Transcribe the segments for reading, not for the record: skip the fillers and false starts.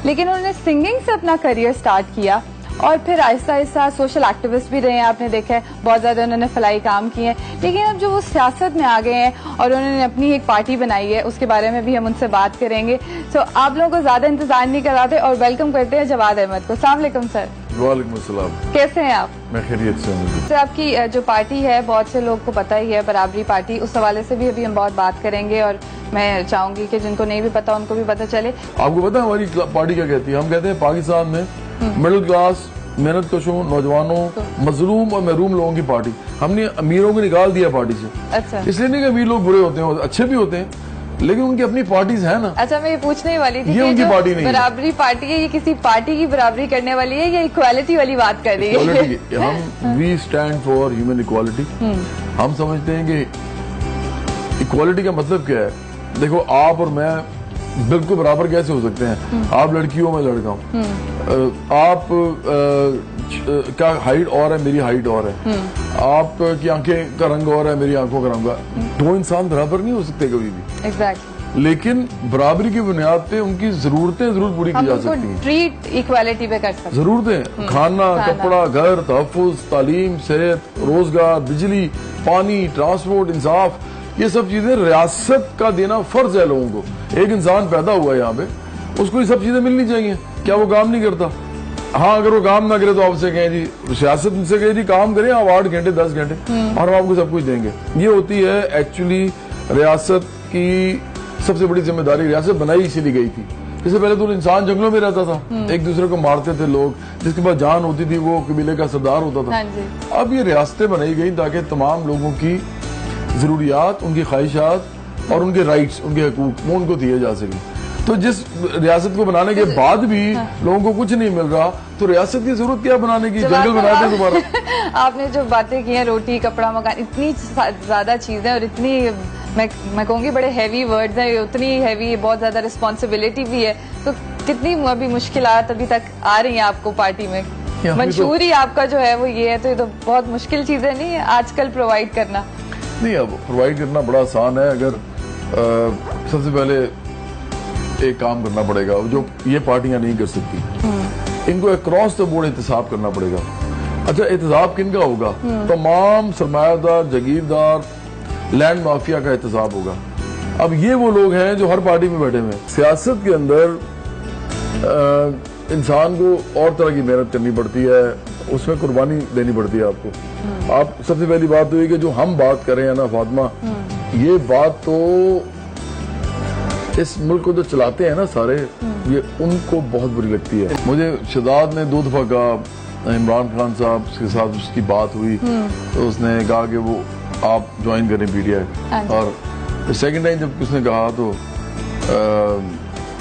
लेकिन उन्होंने सिंगिंग से अपना करियर स्टार्ट किया और फिर आहिस्ता आहिस्ता सोशल एक्टिविस्ट भी रहे हैं। आपने देखा है बहुत ज्यादा उन्होंने फलाई काम किए हैं, लेकिन अब जो वो सियासत में आ गए हैं और उन्होंने अपनी एक पार्टी बनाई है, उसके बारे में भी हम उनसे बात करेंगे। तो आप लोगों को ज्यादा इंतजार नहीं कराते और वेलकम करते हैं जवाद अहमद को। अस्सलाम वालेकुम सर। वालेकुम अस्सलाम। कैसे हैं आप? मैं खैरियत से हूँ। सर, आपकी जो पार्टी है बहुत से लोग को पता ही है, बराबरी पार्टी, उस हवाले से भी अभी हम बहुत बात करेंगे और मैं चाहूंगी कि जिनको नहीं भी पता उनको भी पता चले। आपको पता है हमारी पार्टी क्या कहती है? हम कहते हैं पाकिस्तान में मिडिल क्लास, मेहनत कशों, नौजवानों, मजलूम और महरूम लोगों की पार्टी। हमने अमीरों को निकाल दिया पार्टी से। अच्छा। इसलिए नहीं कि अमीर लोग बुरे होते हैं, अच्छे भी होते हैं, लेकिन उनकी अपनी पार्टीज है ना। अच्छा, मैं ये पूछने वाली थी, ये उनकी पार्टी नहीं है। बराबरी पार्टी है, ये किसी पार्टी की बराबरी करने वाली है या इक्वालिटी वाली बात कर रही है? हम we stand for human equality. हम समझते हैं कि इक्वालिटी का मतलब क्या है। देखो, आप और मैं बिल्कुल बराबर कैसे हो सकते हैं? आप लड़की हो, मैं लड़का हूँ। आप का हाइट और है, मेरी हाइट और है। आपकी आंखें का रंग और है, मेरी आंखों का रंग। दो इंसान बराबर नहीं हो सकते कभी भी। एग्जैक्टली। लेकिन बराबरी की बुनियाद पे उनकी जरूरतें जरूर पूरी की जा सकती हैं। ट्रीट इक्वालिटी पे कर सकते हैं। जरूरतें, खाना, कपड़ा, घर, तहफ्फुज, तालीम, सेहत, रोजगार, बिजली, पानी, ट्रांसपोर्ट, इंसाफ, ये सब चीजें रियासत का देना फर्ज है लोगों को। एक इंसान पैदा हुआ है यहाँ पे, उसको ये सब चीजें मिलनी चाहिए। क्या वो काम नहीं करता? हाँ, अगर वो काम ना करे तो आपसे कहें जी, सियासत उनसे कहे जी काम करें आप 8 घंटे 10 घंटे और हम आपको सब कुछ देंगे। ये होती है एक्चुअली रियासत की सबसे बड़ी जिम्मेदारी। रियासत बनाई इसीलिए गई थी। इससे पहले तो इंसान जंगलों में रहता था, एक दूसरे को मारते थे लोग, जिसके पास जान होती थी वो कबीले का सरदार होता था। अब ये रियासतें बनाई गई ताकि तमाम लोगों की जरूरियात, उनकी ख्वाहिशात और उनके राइट्स, उनके हकूक, वो उनको दिए जा सके। तो जिस रियासत को बनाने के बाद भी लोगों को कुछ नहीं मिल रहा, तो रियासत की जरूरत क्या बनाने की? जंगल बना दे दोबारा। आपने जो बातें की हैं, रोटी, कपड़ा, मकान, इतनी ज्यादा चीजें और इतनी मैं कहूंगी बड़े हैवी वर्ड्स हैं, उतनी हैवी बहुत ज्यादा रिस्पॉन्सिबिलिटी भी है। तो कितनी अभी मुश्किलात अभी तक आ रही हैं आपको पार्टी में? मंशूरी आपका जो है वो ये है, तो ये तो बहुत मुश्किल चीजें नहीं है आजकल प्रोवाइड करना। नहीं, अब प्रोवाइड करना बड़ा आसान है। अगर सबसे पहले एक काम करना पड़ेगा जो ये पार्टियां नहीं कर सकती, इनको अक्रॉस द बोर्ड एहतसाब करना पड़ेगा। अच्छा, एहतसाब किन का होगा? तमाम सरमायादार, जागीरदार, लैंड माफिया का एहतसाब होगा। अब ये वो लोग हैं जो हर पार्टी में बैठे हुए हैं। सियासत के अंदर इंसान को और तरह की मेहनत करनी पड़ती है, उसमें कुर्बानी देनी पड़ती है आपको। आप सबसे पहली बात तो ये कि जो हम बात कर रहे हैं ना फातिमा, ये बात तो इस मुल्क को जो चलाते हैं ना सारे, ये उनको बहुत बुरी लगती है। मुझे शहजाद ने 2 दफा कहा, इमरान खान साहब के साथ उसकी बात हुई तो उसने कहा कि वो आप ज्वाइन करें पीटीआई। और सेकंड टाइम जब उसने कहा तो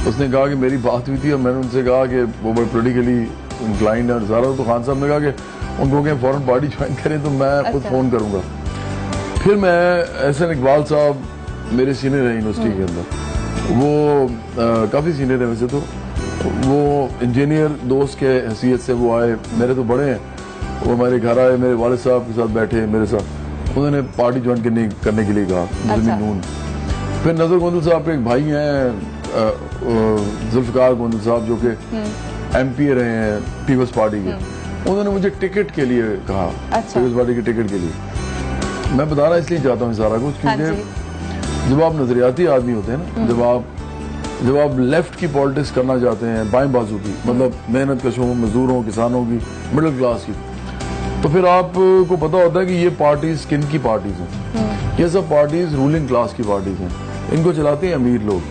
उसने कहा कि मेरी बात हुई थी और मैंने उनसे कहा कि वो बड़े पोलिटिकली इंक्लाइंड है सारा। तो खान साहब ने कहा कि उनको कहें फौरन पार्टी ज्वाइन करें, तो मैं खुद फोन करूंगा। फिर मैं एहसन इकबाल साहब मेरे सीनियर है यूनिवर्सिटी के अंदर, वो काफी सीनियर है वैसे तो, वो इंजीनियर दोस्त के हैसियत से वो आए, मेरे तो बड़े हैं। वो हमारे घर आए, मेरे वालिद साहब के साथ बैठे मेरे साथ, उन्होंने पार्टी ज्वाइन करने के लिए कहा, मुस्लिम नून। फिर नजर गोंदल साहब के एक भाई हैं जुल्फकार गोंदल साहब, जो कि MP रहे हैं पीपल्स पार्टी के, उन्होंने मुझे टिकट के लिए कहा। पीपल्स पार्टी के टिकट के लिए मैं बताना इसलिए चाहता हूँ सारा कुछ, क्योंकि जब आप नजरियाती आदमी होते हैं ना, जब आप लेफ्ट की पॉलिटिक्स करना चाहते हैं, बाएं बाजू की, मतलब मेहनत कशों, मजदूरों, किसानों की, मिडिल क्लास की, तो फिर आपको पता होता है कि ये पार्टीज किन की पार्टीज हैं। ये सब पार्टीज रूलिंग क्लास की पार्टीज हैं। इनको चलाते हैं अमीर लोग,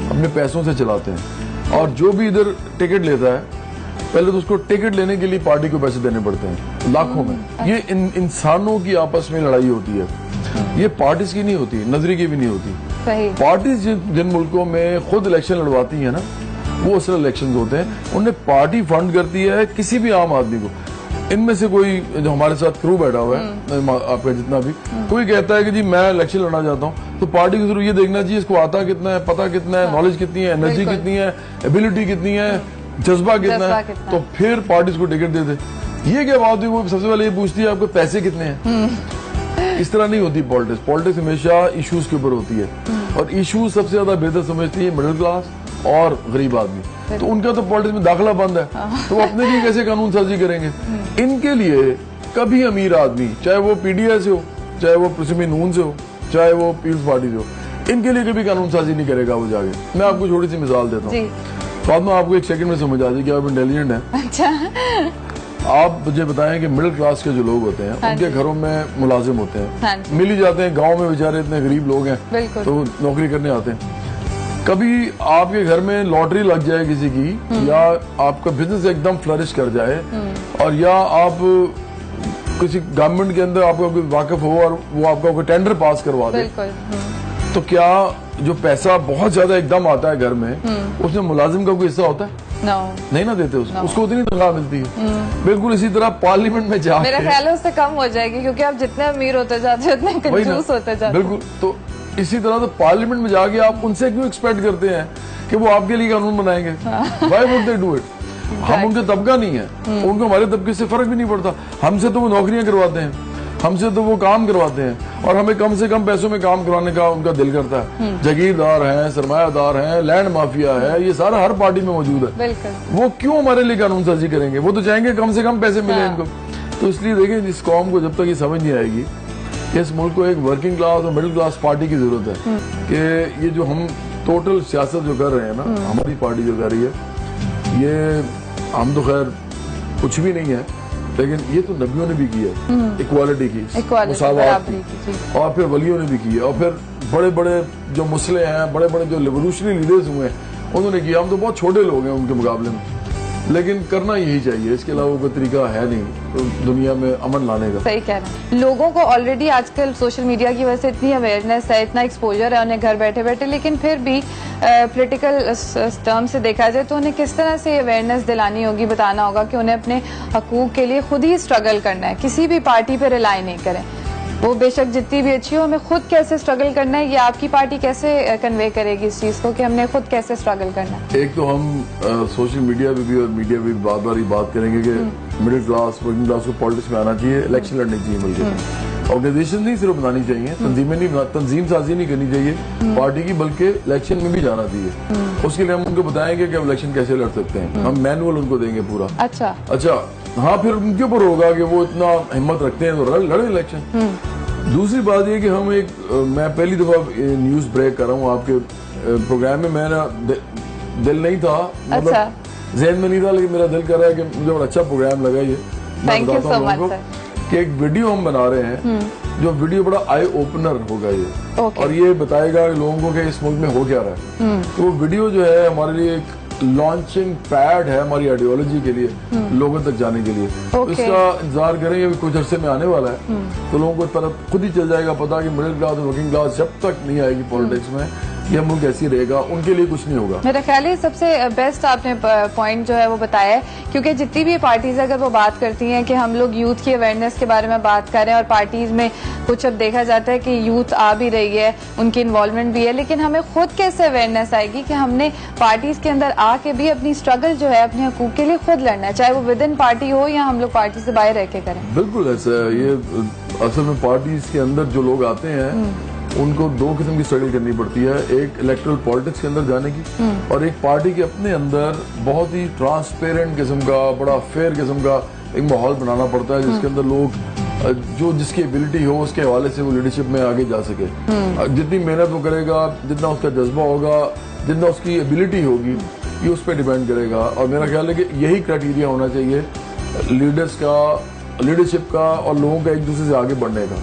अपने पैसों से चलाते हैं। और जो भी इधर टिकट लेता है, पहले तो उसको टिकट लेने के लिए पार्टी को पैसे देने पड़ते हैं लाखों में। ये इंसानों की आपस में लड़ाई होती है, ये पार्टीज की नहीं होती, नजरी की भी नहीं होती। पार्टीज जिन मुल्कों में खुद इलेक्शन लड़वाती है ना, वो असल इलेक्शन होते हैं। उन्हें पार्टी फंड करती है किसी भी आम आदमी को। इनमें से कोई जो हमारे साथ क्रू बैठा हुआ है, आपका जितना भी, कोई कहता है कि जी मैं इलेक्शन लड़ना चाहता हूँ, तो पार्टी को जरूर ये देखना चाहिए इसको आता कितना है, पता कितना है, नॉलेज कितनी है, एनर्जी कितनी है, एबिलिटी कितनी है, जज्बा कितना है, तो फिर पार्टीज को टिकट दे दे। ये क्या बात हुई? वो सबसे पहले ये पूछती है आपके पैसे कितने हैं। इस तरह नहीं होती पॉलिटिक्स। पॉलिटिक्स हमेशा इश्यूज के ऊपर होती है, और इश्यूज सबसे ज्यादा बेहतर समझती है मिडिल क्लास और गरीब आदमी। तो उनका तो पॉलिटिक्स में दाखिला बंद है, तो वो अपने लिए कैसे कानून साजी करेंगे? इनके लिए कभी अमीर आदमी, चाहे वो पीडीआई से हो, चाहे वो पश्चिमी नून से हो, चाहे वो पीपल्स पार्टी से हो, इनके लिए कभी कानून साजी नहीं करेगा वो जाके। मैं आपको छोटी सी मिसाल देता हूँ, फातिमा आपको एक सेकंड में समझ आ जाए कि आप इंटेलिजेंट हैं। अच्छा, आप मुझे बताएं कि मिडिल क्लास के जो लोग होते हैं, उनके घरों में मुलाजिम होते हैं, मिल ही जाते हैं, गांव में बेचारे इतने गरीब लोग हैं तो नौकरी करने आते हैं। कभी आपके घर में लॉटरी लग जाए किसी की, या आपका बिजनेस एकदम फ्लरिश कर जाए, और या आप किसी गवर्नमेंट के अंदर आपका कोई वाकिफ हो और वो आपका कोई टेंडर पास करवा दे, तो क्या जो पैसा बहुत ज्यादा एकदम आता है घर में, उसमें मुलाजिम का कोई हिस्सा होता है? नहीं ना देते उसको उतनी तनख्वाह मिलती है। बिल्कुल इसी तरह पार्लियामेंट में जाके मेरा ख्याल है उससे कम हो जाएगी, क्योंकि आप जितने अमीर होते जाते हैं उतने कंजूस होते जाते हैं। बिल्कुल, तो इसी तरह तो पार्लियामेंट में जाके आप उनसे क्यों एक्सपेक्ट करते हैं कि वो आपके लिए कानून बनाएंगे? Why would they do it? हम उनके तबका नहीं है, उनको हमारे तबके से फर्क भी नहीं पड़ता। हमसे तो वो नौकरियां करवाते हैं, हमसे तो वो काम करवाते हैं, और हमें कम से कम पैसों में काम करवाने का उनका दिल करता है। जागीरदार हैं, सरमायादार हैं, लैंड माफिया है, ये सारा हर पार्टी में मौजूद है। वो क्यों हमारे लिए कानून साजी करेंगे? वो तो चाहेंगे कम से कम पैसे मिले इनको। तो इसलिए देखें, इस कौम को जब तक ये समझ नहीं आएगी, इस मुल्क को एक वर्किंग क्लास और मिडिल क्लास पार्टी की जरूरत है कि ये जो हम टोटल सियासत जो कर रहे हैं ना, हमारी पार्टी जो कर रही है, ये हम तो खैर कुछ भी नहीं है, लेकिन ये तो नबियों ने भी की है, इक्वालिटी की, मुसावात की, और फिर वलियों ने भी की है, और फिर बड़े बड़े जो मुस्लिम हैं, बड़े बड़े जो रिवोल्यूशनरी लीडर्स हुए हैं, उन्होंने किया। हम तो बहुत छोटे लोग हैं उनके मुकाबले में, लेकिन करना यही चाहिए, इसके अलावा कोई तरीका है नहीं तो दुनिया में अमन लाने का। सही कह रहे हैं। लोगों को ऑलरेडी आजकल सोशल मीडिया की वजह से इतनी अवेयरनेस है, इतना एक्सपोजर है उन्हें घर बैठे बैठे, लेकिन फिर भी पॉलिटिकल टर्म से देखा जाए तो उन्हें किस तरह से अवेयरनेस दिलानी होगी, बताना होगा कि उन्हें अपने हकूक के लिए खुद ही स्ट्रगल करना है, किसी भी पार्टी पे रिलाई नहीं करें। वो बेशक जितनी भी अच्छी हो, हमें खुद कैसे स्ट्रगल करना है, ये आपकी पार्टी कैसे कन्वे करेगी इस चीज को कि हमने खुद कैसे स्ट्रगल करना है? एक तो हम सोशल मीडिया पे भी और मीडिया पे भी बार बार ये बात करेंगे कि मिडिल क्लास, वर्किंग क्लास को पॉलिटिक्स में आना चाहिए, इलेक्शन लड़नी चाहिए, मिलकर ऑर्गेनाइजेशन नहीं सिर्फ बनानी चाहिए, तंजीमें नहीं, तंजीम साजी नहीं करनी चाहिए पार्टी की, बल्कि इलेक्शन में भी जाना चाहिए। उसके लिए हम उनको बताएंगे कि हम इलेक्शन कैसे लड़ सकते हैं, हम मैनुअल उनको देंगे पूरा। अच्छा, हाँ, फिर उनके ऊपर होगा कि वो इतना हिम्मत रखते हैं तो लड़े इलेक्शन। दूसरी बात ये कि हम मैं पहली दफा न्यूज ब्रेक कर रहा हूँ आपके प्रोग्राम में, मेरा दिल नहीं था, मतलब जहन में नहीं था, लेकिन मेरा दिल कर रहा है कि मुझे बड़ा अच्छा प्रोग्राम लगा ये। मैं बताता हूँ लोगों को कि एक वीडियो हम बना रहे हैं, जो वीडियो बड़ा आई ओपनर होगा ये, और ये बताएगा लोगों को कि इस मुल्क में हो क्या रहा है। तो वो वीडियो जो है हमारे लिए एक लॉन्चिंग पैड है हमारी आइडियोलॉजी के लिए, लोगों तक जाने के लिए। तो इसका इंतजार करेंगे, अभी कुछ अरसे में आने वाला है, तो लोगों को पता खुद ही चल जाएगा पता कि मिडिल क्लास और वर्किंग क्लास जब तक नहीं आएगी पॉलिटिक्स में, ये मुल्क ऐसी रहेगा, उनके लिए कुछ नहीं होगा। मेरा ख्याल है सबसे बेस्ट आपने पॉइंट जो है वो बताया है, क्योंकि जितनी भी पार्टीज अगर वो बात करती हैं कि हम लोग यूथ की अवेयरनेस के बारे में बात करें, और पार्टीज में कुछ अब देखा जाता है कि यूथ आ भी रही है, उनकी इन्वॉल्वमेंट भी है, लेकिन हमें खुद कैसे अवेयरनेस आएगी कि हमने पार्टीज के अंदर आके भी अपनी स्ट्रगल जो है अपने हकूक के लिए खुद लड़ना है, चाहे वो विद इन पार्टी हो या हम लोग पार्टी से बाहर रह के करें। बिल्कुल ऐसा है, ये असल में पार्टीज के अंदर जो लोग आते हैं उनको दो किस्म की स्ट्रगल करनी पड़ती है, एक इलेक्टोरल पॉलिटिक्स के अंदर जाने की, और एक पार्टी के अपने अंदर बहुत ही ट्रांसपेरेंट किस्म का, बड़ा फेयर किस्म का एक माहौल बनाना पड़ता है, जिसके अंदर लोग जो जिसकी एबिलिटी हो उसके हवाले से वो लीडरशिप में आगे जा सके। जितनी मेहनत वो करेगा, जितना उसका जज्बा होगा, जितना उसकी एबिलिटी होगी, ये उस पर डिपेंड करेगा। और मेरा ख्याल है कि यही क्राइटेरिया होना चाहिए लीडर्स का, लीडरशिप का, और लोगों का एक दूसरे से आगे बढ़ने का।